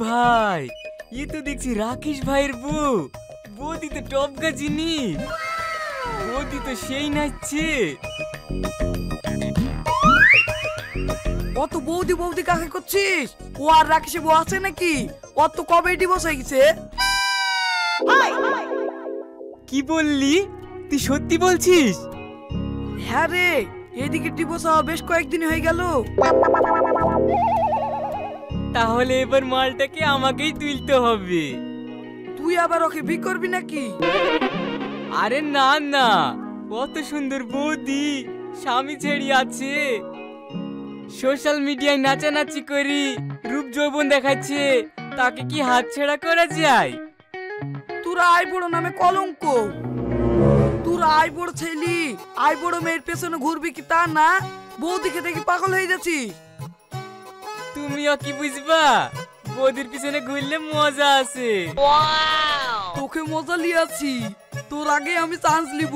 ভাই, ये तो দেখছি রাকেশ ভাইয়ের বউ। বৌদি তো টপকা জিনিস। বৌদি তো সেই নাচছে। অত বৌদি বৌদি কাকে করছিস? ও আর রাকেশে বউ আছে নাকি? ও তো কবে ডিভোর্স হয়ে গেছে। কি বললি? তুই সত্যি বলছিস? হ্যাঁ রে, এদিকে ডিভোর্স হওয়া বেশ কয়েকদিন হয়ে গেল। তাহলে এবার মালটাকে আমাকেই তুলতে হবে। তুই আবার ওকে বিয়ে করবি নাকি? আরে না না, কত সুন্দর বৌদি, স্বামী ছেড়ে আছে, সোশ্যাল মিডিয়ায় নাচানাচি করি, রূপ যৌবন দেখাচ্ছে, তাকে কি হাতছাড়া করা যায়? তোরা আই বড় নামে কলঙ্ক। তোরা আই বড় ছেলি, আই বড় মেয়ের পেছনে ঘুরবি কি তা না? বৌদিকে দেখে পাগল হয়ে যাচ্ছিস। তুমিও কি বুঝবা? বৌদির পিছনে ঘুরলে মজা আছে। তোকে মজা লিয়াছি, তোর আগে আমি চান্স লিব।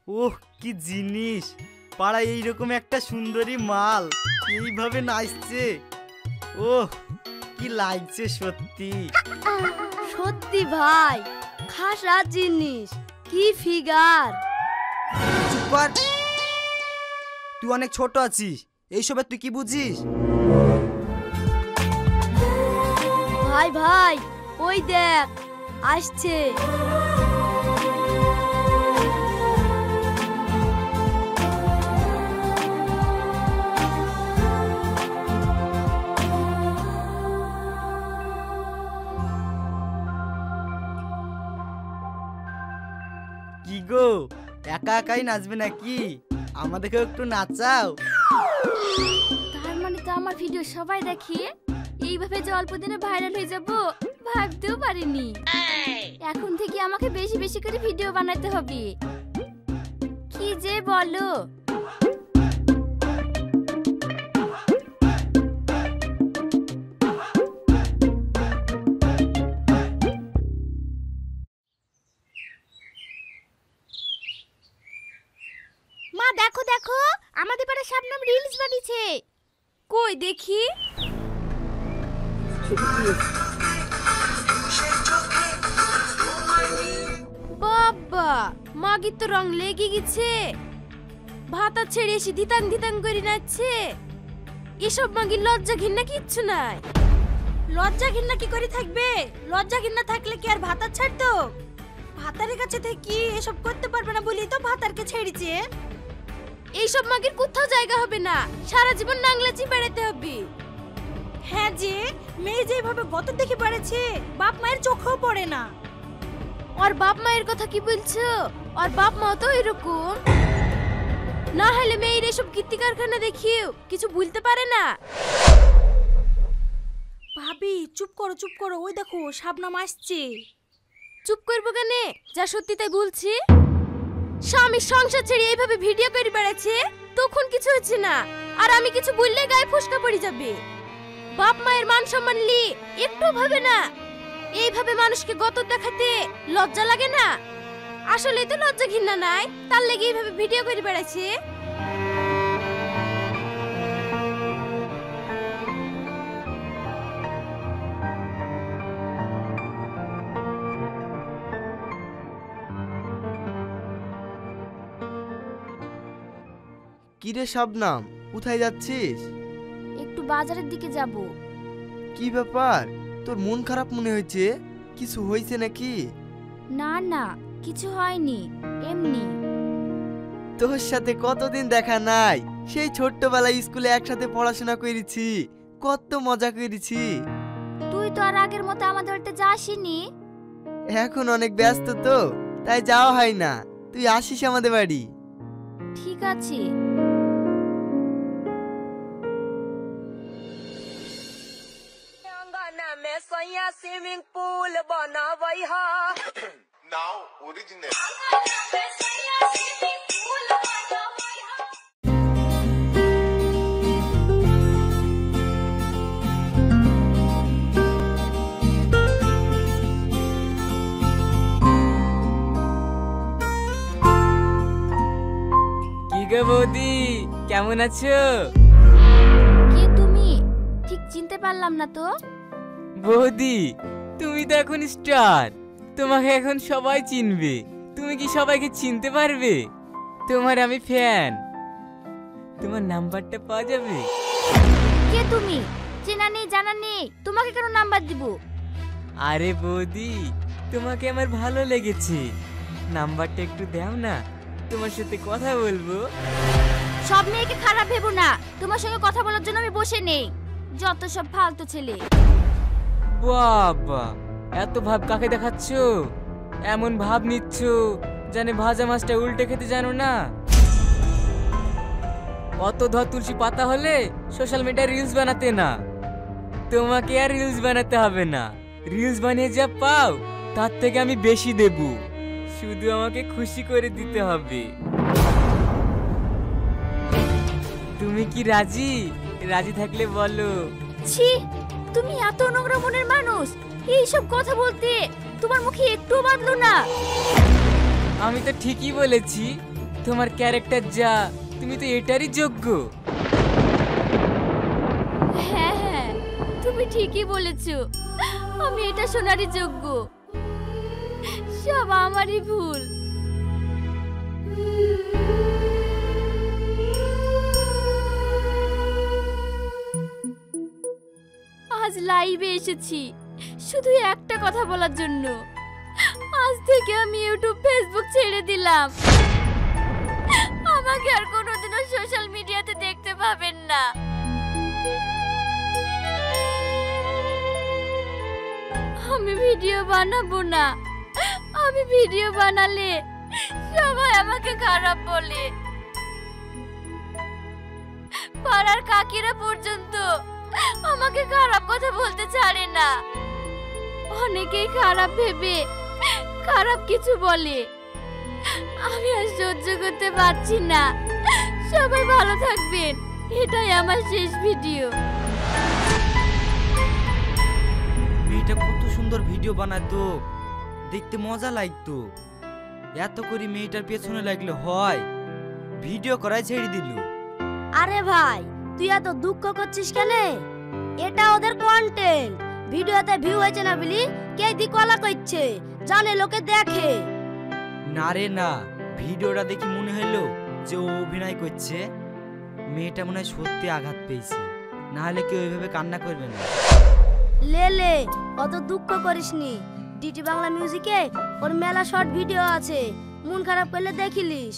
ওহ কি জিনিস, পাড়ায় এইরকম একটা সুন্দরী মাল এইভাবে নাচছে। ওহ কি লাগছে সত্যি। সত্যি ভাই, খাসা জিনিস, কি ফিগার। চুপ কর, তুই অনেক ছোট আছিস, এইসবে তুই কি বুঝিস? ভাই ভাই, ওই দেখ আসছে। কি গো, একা একাই নাচবে নাকি? আমাদেরকেও একটু নাচাও। তার মানে তো আমার ভিডিও সবাই দেখে এইভাবে যে অল্প দিনে ভাইরাল হয়ে যাব ভাবতেও পারিনি। এখন থেকে আমাকে বেশি বেশি করে ভিডিও বানাতে হবে। কি যে বলো। মা দেখো দেখো, আমাদের পাড়ার শাবনাম রিলস বানিয়েছে। কই দেখি। বাবা, মাগির তো রং লেগে গেছে। ভাতা ছেড়ে এসে ধিতাং ধিতাং করে নাচছে। এসব মাগির লজ্জা ঘৃণা কিচ্ছু নাই। লজ্জা ঘৃণা কি করে থাকবে? লজ্জা ঘৃণা থাকলে কি আর ভাতা ছাড়তো? ভাতারের কাছে থেকে এসব করতে পারবে না বলেই তো ভাতারকে ছেড়েছে। এইসব মাগির কোথাও জায়গা হবে না, সারা জীবন নাংলাচি বেড়াতে হবে। হ্যাঁ যে মেয়ে যেভাবে গত দেখে বেড়েছে, বাপ মায়ের চোখেও পড়ে না। আর বাপ মায়ের কথা কি বলছো? আর বাপ মাও তো এরকম। না হলে মেয়ের এসব কীর্তি কারখানা দেখিও কিছু ভুলতে পারে না। ভাবি চুপ করো চুপ করো, ওই দেখো শাবনাম আসছে। চুপ করবো কেন? যা সত্যি তাই বলছি। স্বামী সংসার ছেড়ে এইভাবে ভিডিও করে বেড়াচ্ছে, তখন কিছু হচ্ছে না, আর আমি কিছু বললে গায়ে ফসকা পড়ে যাবে। বাপ মায়ের মান সম্মান লি একটু ভাবে না। এইভাবে মানুষকে গত দেখাতে লজ্জা লাগে না? আসলে তো লজ্জা ঘৃণা নাই, তার লেগে এইভাবে ভিডিও করে বেড়াচ্ছে। কিরে শাবনাম, কোথায় যাচ্ছিস? একটু বাজারের দিকে যাব। কি ব্যাপার, তোর মন খারাপ মনে হয়েছে? কিছু হয়েছে নাকি? না না, কিছু হয়নি, এমনি। তোর সাথে কতদিন দেখা নাই, সেই ছোট্টবেলায় স্কুলে একসাথে পড়াশোনা করেছি, কত মজা করেছি। তুই তো আর আগের মতো আমাদের বাড়িতে যাসনি। এখন অনেক ব্যস্ত তো, তাই যাওয়া হয় না। তুই আসিস আমাদের বাড়ি। ঠিক আছে। स्विमिंग पूल बनावई हा नाउ ओरिजिनल হ্যালো বৌদি, কেমন আছো? কে তুমি? ঠিক চিনতে পারলাম না তো। বৌদি, তুমি তো এখন স্টার, তোমাকে এখন সবাই চিনবে। তুমি কি সবাইকে চিনতে পারবে? তোমার আমি ফ্যান, তোমার নাম্বারটা পাওয়া যাবে? কে তুমি? চেনা নেই জানা নেই, তোমাকে কেন নাম্বার দিব? আরে বৌদি, তোমাকে আমার ভালো লেগেছে, নাম্বারটা একটু দাও না, তোমার সাথে কথা বলবো। সব মেয়েকে খারাপ ভেবো না, তোমার সঙ্গে কথা বলার জন্য আমি বসে নেই। যত সব ফালতু ছেলে। বাবা, এত ভাব কাকে দেখাচ্ছ? এমন ভাব নিচ্ছ জানে ভাজা মাছটা উল্টে খেতে জানো না। অত ধর তুলসী পাতা হলে সোশ্যাল মিডিয়ায় রিলস বানাতে না, তোমাকে আর রিলস বানাতে হবে না। রিলস বানিয়ে যা পাও তার থেকে আমি বেশি দেব, শুধু আমাকে খুশি করে দিতে হবে। তুমি কি রাজি? রাজি থাকলে বলো। ছি, তুমি এত নোংরা মনের মানুষ, এইসব কথা বলতে তোমার মুখে একটু বাঁধলো না। আমি তো ঠিকই বলেছি, তোমার ক্যারেক্টার যা, তুমি তো এটারই যোগ্য। হ্যাঁ হ্যাঁ, তুমি ঠিকই বলেছো, আমি এটা শোনারই যোগ্য। সব আমারই ভুল। আজ লাইভে এসেছি শুধু একটা কথা বলার জন্য। আজ থেকে আমি ইউটিউব ফেসবুক ছেড়ে দিলাম। আমাকে আর কোনোদিনও সোশ্যাল মিডিয়াতে দেখতে পাবেন না। আমি ভিডিও বানাবো না, আমি ভিডিও বানালে সবাই আমাকে খারাপ বলে। পাড়ার কাকিরা পর্যন্ত আমাকে খারাপ কথা বলতে ছাড়ে না। অনেকেই খারাপ ভেবে খারাপ কিছু বলে। আমি আর সহ্য করতে পারছি না। সবাই ভালো থাকবেন, এটাই আমার শেষ ভিডিও। মেয়েটা কত সুন্দর ভিডিও বানাতো, দেখতে মজা লাগতো। এত করে মেয়েটার পেছনে লাগলে হয়, ভিডিও করাই ছেড়ে দিল। আরে ভাই, তুই এত দুঃখ করছিস কেন? এটা ওদের কন্টেন্ট। ভিডিওতে ভিউ হয়েছে না বলি কে দি কলা করছে, জানে লোকে দেখে। না রে না, ভিডিওটা দেখি মনে হলো যে ও অভিনয় করছে। মেয়েটা মনে হয় সত্যি আঘাত পেয়েছে, না হলে কেউ ওইভাবে কান্না করবে না। লে অত দুঃখ করিসনি। ডিটি বাংলা মিউজিকে ওর মেলা শর্ট ভিডিও আছে, মন খারাপ করলে দেখিলিস।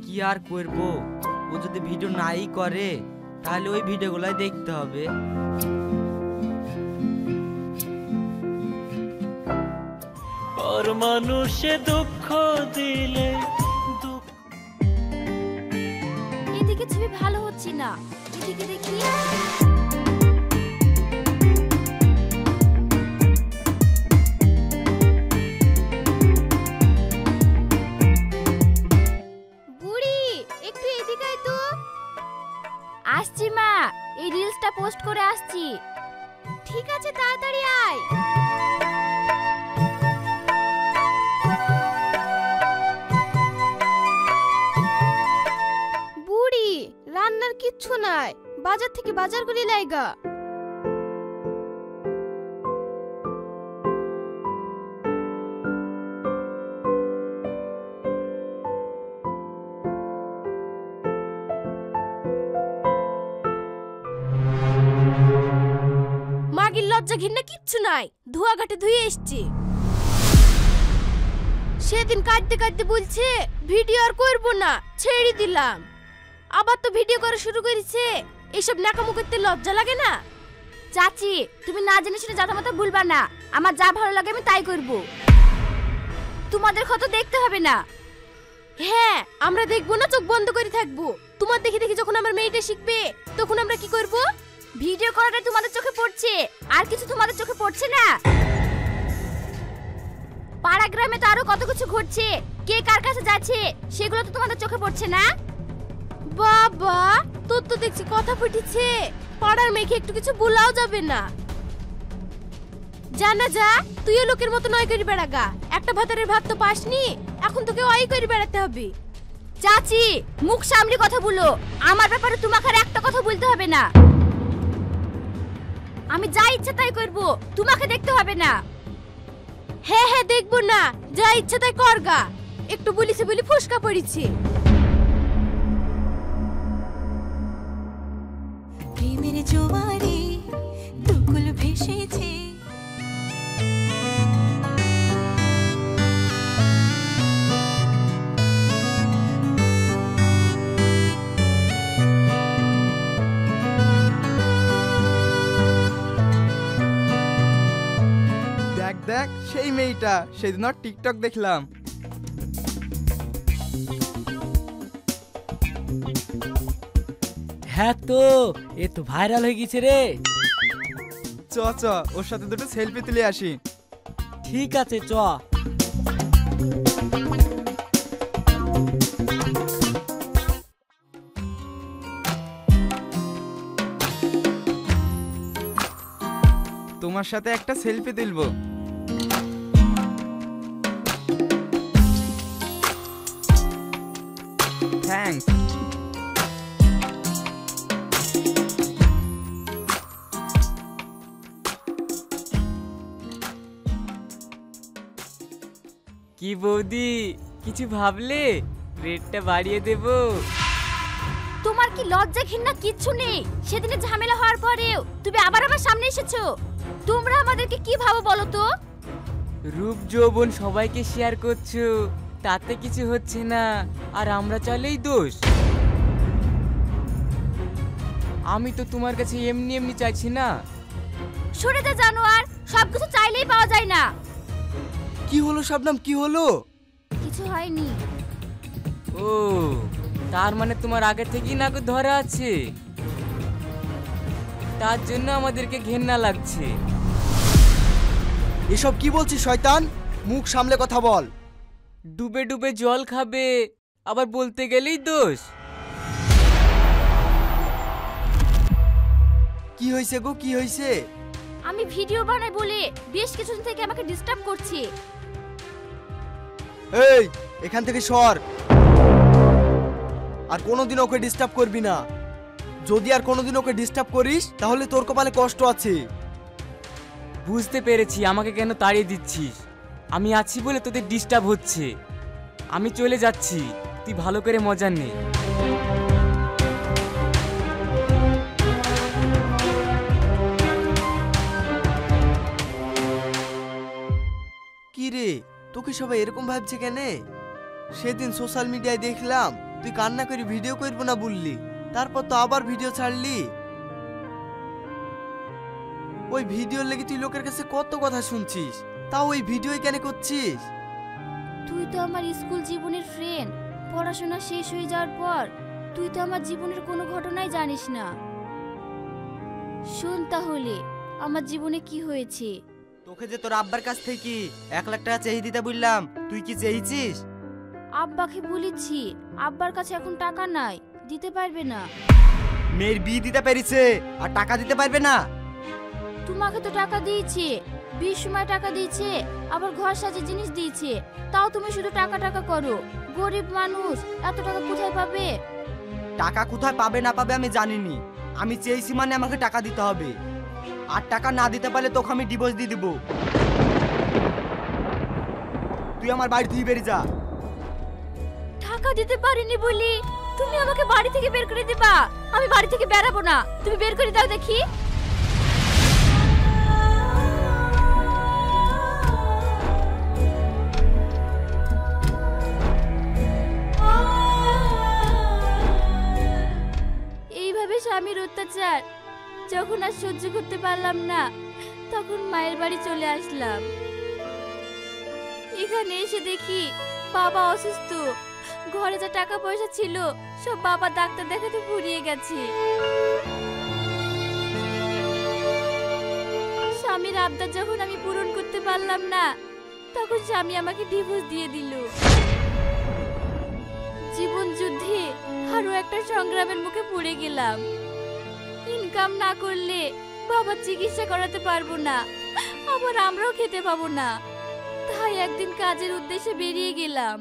কি আর করবো, ও যদি ভিডিও নাই করে তাহলে ওই ভিডিওগুলাই দেখতে হবে। আর মানুষে দুঃখ দিলে এদিকে ছবি ভালো হচ্ছে না, এদিকে দেখি। বুড়ি, একটু এদিকে আয় তো। আসছি মা, এই রিলসটা পোস্ট করে আসছি। ঠিক আছে, তাড়াতাড়ি আয়। বুড়ি, রান্নার কিচ্ছু নাই, বাজার থেকে বাজার করে লাইগা। মাগির লজ্জা ঘৃণা কিচ্ছু নাই, ধোয়া ঘাটে ধুয়ে এসছি। সেদিন কাঁদতে কাঁদতে বলছে ভিডিও আর করবো না, ছেড়ে দিলাম। আবার তো ভিডিও করা শুরু করেছে। এইসব নাকামো করতে লজ্জা লাগে না? চাচি, তুমি না জেনে শুনে জাতা মাতা ভুলবা না। আমার যা ভালো লাগে আমি তাই করব। তোমাদের কত দেখতে হবে না। হ্যাঁ, আমরা দেখবো না, চোখ বন্ধ করে থাকবো। তোমার দেখে দেখে যখন আমার মেয়েটা শিখবে তখন আমরা কি করব? ভিডিও করাটা তোমাদের চোখে পড়ছে, আর কিছু তোমাদের চোখে পড়ছে না? পাড়া গ্রামে তো আরো কত কিছু ঘটছে, কে কার কাছে যাচ্ছে সেগুলো তো তোমাদের চোখে পড়ছে না? বাবা, তোর তো দেখছি কথা ফুটেছে। পাড়ার মেয়েকে একটু কিছু বলাও যাবে না। জানা যা, তুইও লোকের মতো নয় করে বেড়াগা। একটা ভাতারের ভাত তো পাসনি, এখন তোকে ওই করে বেড়াতে হবে। চাচি মুখ সামলে কথা বলো, আমার ব্যাপারে তোমাকে আর একটা কথা বলতে হবে না। আমি যা ইচ্ছা তাই করব, তোমাকে দেখতে হবে না। হ্যাঁ হ্যাঁ দেখবো না, যা ইচ্ছা তাই করগা। একটু বলিছে বলি ফুসকা পড়েছি। প্রেমের জোয়ারে দুকুল ভেসেছে। দেখ দেখ সেই মেয়েটা, সেদিন ওর টিকটক দেখলাম। হ্যাঁ তো এ তো ভাইরাল হয়ে গেছে রে। চ চ ওর সাথে দুটো সেলফি তুলে আসি। ঠিক আছে চ। তোমার সাথে একটা সেলফি তুলবো। থ্যাঙ্কস। কি বৌদি, কিছু ভাবলে? রেটটা বাড়িয়ে দেব? তোমার কি লজ্জা ঘৃণা কিচ্ছু নেই? সেদিনে ঝামেলা হওয়ার পরেও তুমি আবার আমার সামনে এসেছো। তোমরা আমাদেরকে কি ভাবো বলো তো? রূপ যৌবন সবাইকে শেয়ার করছো, তাতে কিছু হচ্ছে না, আর আমরা চাইলেই দোষ। আমি তো তোমার কাছে এমনি এমনি চাইছি না। সরে যা জানোয়ার, সবকিছু চাইলেই পাওয়া যায় না। কি হলো শবনম, কি হলো? কিছু হয়নি। ও, তার মানে তোমার আগে থেকেই নাক ধরা আছে, তার জন্য আমাদেরকে ঘেন্না লাগছে। এসব কি বলছিস শয়তান? মুখ সামলে কথা বল। ডুবে ডুবে জল খাবে, আবার বলতে গেলেই দোষ। কি হয়েছে গো, কি হয়েছে? আমি ভিডিও বানাই বলে বেশ কিছুদিন থেকে আমাকে ডিস্টার্ব করছে। এই এখান থেকে সর, আর কোনোদিন ওকে ডিস্টার্ব করবি না। যদি আর কোনোদিন ওকে ডিস্টার্ব করিস তাহলে তোর কপালে কষ্ট আছে। বুঝতে পেরেছি আমাকে কেন তাড়িয়ে দিচ্ছিস। আমি আছি বলে তোদের ডিস্টার্ব হচ্ছে। আমি চলে যাচ্ছি, তুই ভালো করে মজা নে। কি রে, তোকে সবাই এরকম ভাবছে কেন? সেদিন সোশ্যাল মিডিয়ায় দেখলাম তুই কান্না করে ভিডিও করবো না বললি, তারপর তো আবার ভিডিও ছাড়লি। ওই ভিডিওর লেগে তুই লোকের কাছে কত কথা শুনছিস, তাও ওই ভিডিও কেন করছিস? তুই তো আমার স্কুল জীবনের ফ্রেন্ড। পড়াশোনা শেষ হয়ে যাওয়ার পর তুই তো আমার জীবনের কোনো ঘটনাই জানিস না। শোন তাহলে আমার জীবনে কি হয়েছে। তোকে যে তোর আব্বার কাছ থেকে 1 লাখ টাকা চেয়ে দিতে বললাম, তুই কি চেয়েছিস? আব্বাকে বলেছি, আব্বার কাছে এখন টাকা নাই, দিতে পারবে না। মেয়ের বিয়ে দিতে পেরেছে আর টাকা দিতে পারবে না? তোমাকে তো টাকা দিয়েছে, বিয়ের সময় টাকা দিয়েছে, আবার ঘর সাজে জিনিস দিয়েছে, তাও তুমি শুধু টাকা টাকা করো। গরিব মানুষ এত টাকা কোথায় পাবে? টাকা কোথায় পাবে না পাবে আমি জানিনি, আমি চেয়েছি মানে আমাকে টাকা দিতে হবে। আর টাকা না দিতে পারলে তোকে আমি ডিভোর্স দিয়ে দিব। তুই আমার বাড়ি থেকে বেরিয়ে যা। টাকা দিতে পারিনি বলি তুমি আমাকে বাড়ি থেকে বের করে দিবা? আমি বাড়ি থেকে বেরাবো না, তুমি বের করে দাও দেখি। এইভাবে স্বামীর অত্যাচার যখন আর সহ্য করতে পারলাম না, তখন মায়ের বাড়ি চলে আসলাম। এখানে এসে দেখি বাবা অসুস্থ, ঘরে যা টাকা পয়সা ছিল সব বাবা ডাক্তার দেখাতে ফুরিয়ে গেছে। স্বামীর আবদার যখন আমি পূরণ করতে পারলাম না, তখন স্বামী আমাকে ডিভোর্স দিয়ে দিল। জীবন যুদ্ধে আরো একটা সংগ্রামের মুখে পড়ে গেলাম। ইনকাম না করলে বাবার চিকিৎসা করাতে পারবো না, আবার আমরাও খেতে পাবো না। তাই একদিন কাজের উদ্দেশ্যে বেরিয়ে গেলাম।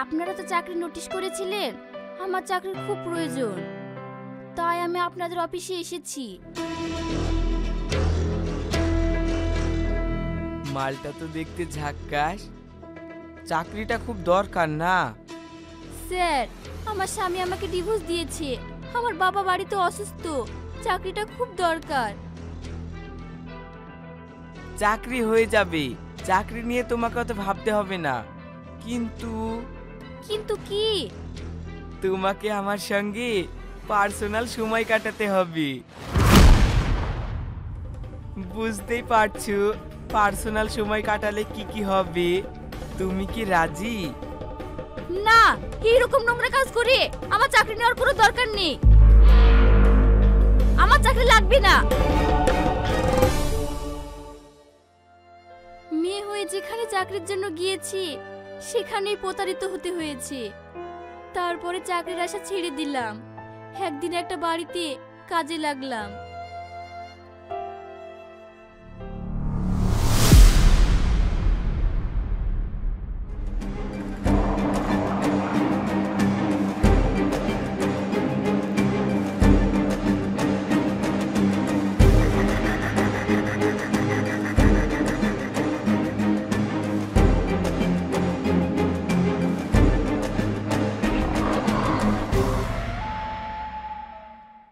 আপনারা তো চাকরি নোটিশ করেছিলেন, আমার চাকরির খুব প্রয়োজন, তাই আমি আপনাদের অফিসে এসেছি। মালটা তো দেখতে ঝাক্কাস, চাকরিটা খুব দরকার না? স্যার, আমার স্বামী আমাকে ডিভোর্স দিয়েছে, আমার বাবা বাড়িতে অসুস্থ, চাকরিটা খুব দরকার। চাকরি হয়ে যাবে, চাকরি নিয়ে তোমাকে অত ভাবতে হবে না। কিন্তু কিন্তু কি? তোমাকে আমার সঙ্গে পার্সোনাল সময় কাটাতে হবে। বুঝতেই পারছো পার্সোনাল সময় কাটালে কি কি হবে। তুমি কি রাজি? না, এইরকম নোংরা কাজ করে আমার চাকরি নেওয়ার কোনো দরকার নেই। আমার চাকরি লাগবে না। মেয়ে হয়ে যেখানে চাকরির জন্য গিয়েছি সেখানেই প্রতারিত হতে হয়েছে। তারপরে চাকরির আশা ছেড়ে দিলাম, একদিন একটা বাড়িতে কাজে লাগলাম।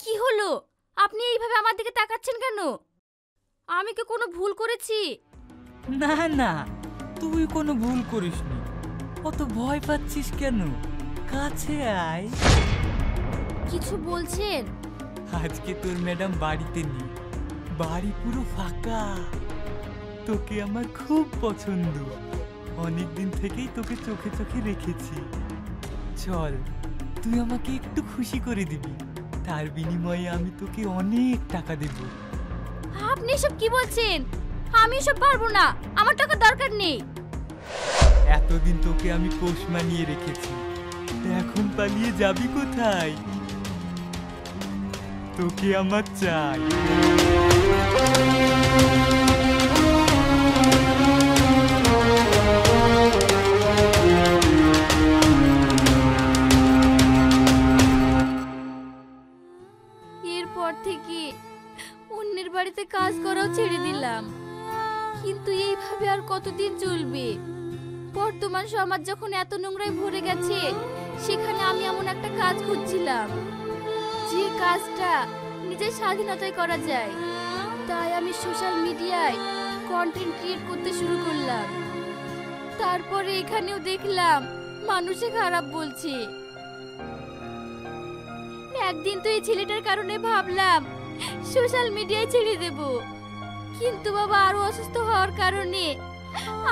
কি হলো? আপনি এইভাবে আমার দিকে তাকাচ্ছেন কেন? আমি কি কোনো ভুল করেছি? না না, তুই কোনো ভুল করিসনি। অত ভয় পাচ্ছিস কেন? কাছে আয়। কিছু বলছেন? আজকে তোর ম্যাডাম বাড়িতে নেই, বাড়ি পুরো ফাঁকা। তোকে আমার খুব পছন্দ, অনেকদিন থেকেই তোকে চোখে চোখে রেখেছি। চল, তুই আমাকে একটু খুশি করে দিবি, তার বিনিময়ে আমি তোকে অনেক টাকা দেব। আপনি এসব কি বলছেন? আমি এসব পারবো না, আমার টাকা দরকার নেই। এতদিন তোকে আমি পোষ মানিয়ে রেখেছি, এখন পালিয়ে যাবি কোথায়? তোকে আমার চাই। এরপর থেকে অন্যের বাড়িতে কাজ করাও ছেড়ে দিলাম। কিন্তু এইভাবে আর কতদিন চলবে? বর্তমান সমাজ যখন এত নোংরায় ভরে গেছে, সেখানে আমি এমন একটা কাজ খুঁজছিলাম যে কাজটা নিজের স্বাধীনতায় করা যায়। তাই আমি সোশ্যাল মিডিয়ায় কন্টেন্ট ক্রিয়েট করতে শুরু করলাম। তারপরে এখানেও দেখলাম মানুষে খারাপ বলছে। একদিন তো এই ছেলেটার কারণে ভাবলাম সোশ্যাল মিডিয়ায় ছেড়ে দেব, কিন্তু বাবা আরো অসুস্থ হওয়ার কারণে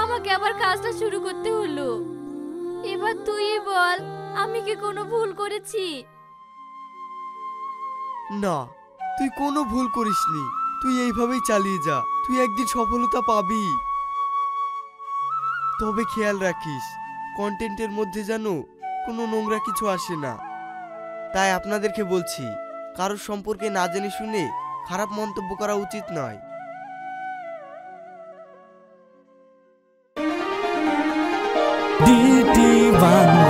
আমাকে আবার কাজটা শুরু করতে হলো। এবার তুই বল, আমি কি কোনো ভুল করেছি? না, তুই কোনো ভুল করিসনি। তুই এইভাবেই চালিয়ে যা, তুই একদিন সফলতা পাবি। তবে খেয়াল রাখিস, কন্টেন্টের মধ্যে যেন কোনো নোংরা কিছু আসে না। তাই আপনাদেরকে বলছি, কারোর সম্পর্কে না জেনে শুনে খারাপ মন্তব্য করা উচিত নয়। DD1